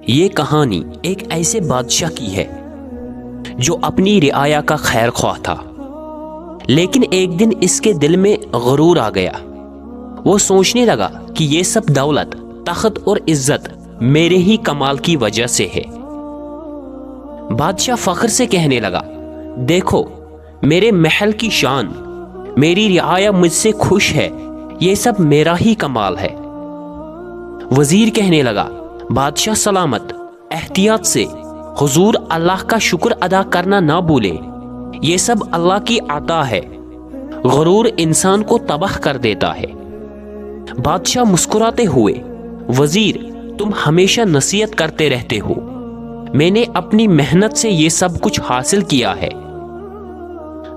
یہ کہانی ایک ایسے بادشاہ کی ہے جو اپنی رعایا کا خیر خواہ تھا، لیکن ایک دن اس کے دل میں غرور آ گیا۔ وہ سوچنے لگا کہ یہ سب دولت، تخت اور عزت میرے ہی کمال کی وجہ سے ہے۔ بادشاہ فخر سے کہنے لگا، دیکھو میرے محل کی شان، میری رعایا مجھ سے خوش ہے، یہ سب میرا ہی کمال ہے۔ وزیر کہنے لگا، بادشاہ سلامت، احتیاط سے، حضور اللہ کا شکر ادا کرنا نہ بھولے، یہ سب اللہ کی عطا ہے، غرور انسان کو تباہ کر دیتا ہے۔ بادشاہ مسکراتے ہوئے، وزیر تم ہمیشہ نصیحت کرتے رہتے ہو، میں نے اپنی محنت سے یہ سب کچھ حاصل کیا ہے۔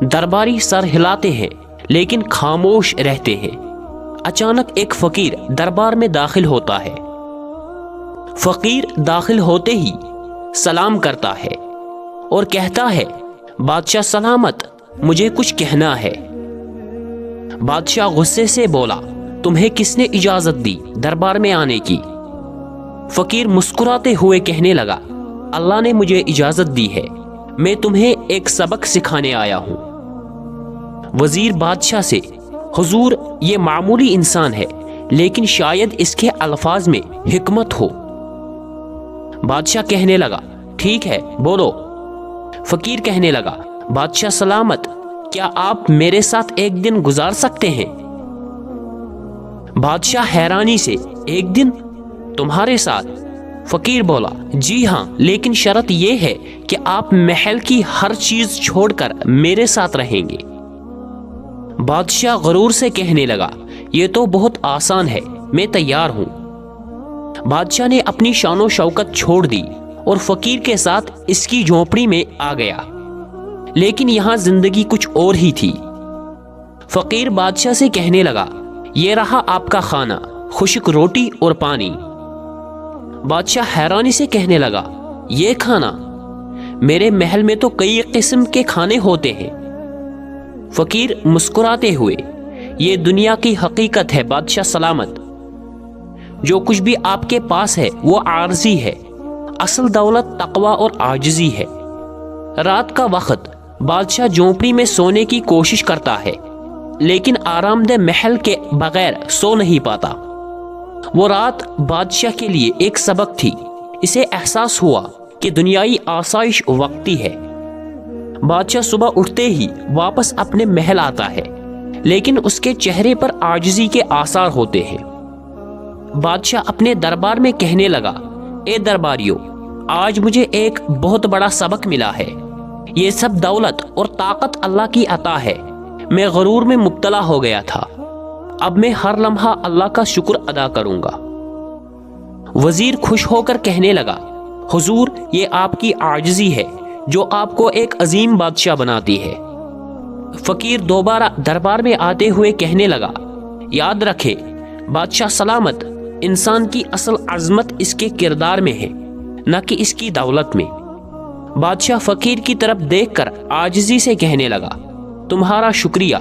درباری سر ہلاتے ہیں لیکن خاموش رہتے ہیں۔ اچانک ایک فقیر دربار میں داخل ہوتا ہے۔ فقیر داخل ہوتے ہی سلام کرتا ہے اور کہتا ہے، بادشاہ سلامت، مجھے کچھ کہنا ہے۔ بادشاہ غصے سے بولا، تمہیں کس نے اجازت دی دربار میں آنے کی؟ فقیر مسکراتے ہوئے کہنے لگا، اللہ نے مجھے اجازت دی ہے، میں تمہیں ایک سبق سکھانے آیا ہوں۔ وزیر بادشاہ سے، حضور یہ معمولی انسان ہے لیکن شاید اس کے الفاظ میں حکمت ہو۔ بادشاہ کہنے لگا، ٹھیک ہے بولو۔ فقیر کہنے لگا، بادشاہ سلامت، کیا آپ میرے ساتھ ایک دن گزار سکتے ہیں؟ بادشاہ حیرانی سے، ایک دن تمہارے ساتھ؟ فقیر بولا، جی ہاں، لیکن شرط یہ ہے کہ آپ محل کی ہر چیز چھوڑ کر میرے ساتھ رہیں گے۔ بادشاہ غرور سے کہنے لگا، یہ تو بہت آسان ہے، میں تیار ہوں۔ بادشاہ نے اپنی شان و شوکت چھوڑ دی اور فقیر کے ساتھ اس کی جھونپڑی میں آ گیا، لیکن یہاں زندگی کچھ اور ہی تھی۔ فقیر بادشاہ سے کہنے لگا، یہ رہا آپ کا کھانا، خشک روٹی اور پانی۔ بادشاہ حیرانی سے کہنے لگا، یہ کھانا؟ میرے محل میں تو کئی قسم کے کھانے ہوتے ہیں۔ فقیر مسکراتے ہوئے، یہ دنیا کی حقیقت ہے بادشاہ سلامت، جو کچھ بھی آپ کے پاس ہے وہ عارضی ہے، اصل دولت تقوی اور عاجزی ہے۔ رات کا وقت بادشاہ جھونپڑی میں سونے کی کوشش کرتا ہے، لیکن آرام دہ محل کے بغیر سو نہیں پاتا۔ وہ رات بادشاہ کے لیے ایک سبق تھی۔ اسے احساس ہوا کہ دنیائی آسائش وقتی ہے۔ بادشاہ صبح اٹھتے ہی واپس اپنے محل آتا ہے، لیکن اس کے چہرے پر عاجزی کے آثار ہوتے ہیں۔ بادشاہ اپنے دربار میں کہنے لگا، اے درباریوں، آج مجھے ایک بہت بڑا سبق ملا ہے۔ یہ سب دولت اور طاقت اللہ کی عطا ہے، میں غرور میں مبتلا ہو گیا تھا، اب میں ہر لمحہ اللہ کا شکر ادا کروں گا۔ وزیر خوش ہو کر کہنے لگا، حضور یہ آپ کی عاجزی ہے جو آپ کو ایک عظیم بادشاہ بناتی ہے۔ فقیر دوبارہ دربار میں آتے ہوئے کہنے لگا، یاد رکھے بادشاہ سلامت، انسان کی اصل عظمت اس کے کردار میں ہے، نہ کہ اس کی دولت میں۔ بادشاہ فقیر کی طرف دیکھ کر عاجزی سے کہنے لگا، تمہارا شکریہ،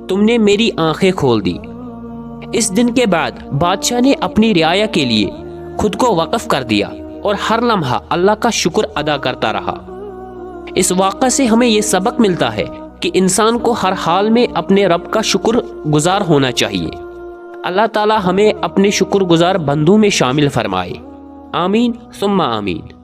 تم نے میری آنکھیں کھول دی۔ اس دن کے بعد بادشاہ نے اپنی رعایا کے لیے خود کو وقف کر دیا اور ہر لمحہ اللہ کا شکر ادا کرتا رہا۔ اس واقعے سے ہمیں یہ سبق ملتا ہے کہ انسان کو ہر حال میں اپنے رب کا شکر گزار ہونا چاہیے۔ اللہ تعالی ہمیں اپنے شکر گزار بندوں میں شامل فرمائے۔ آمین ثم آمین۔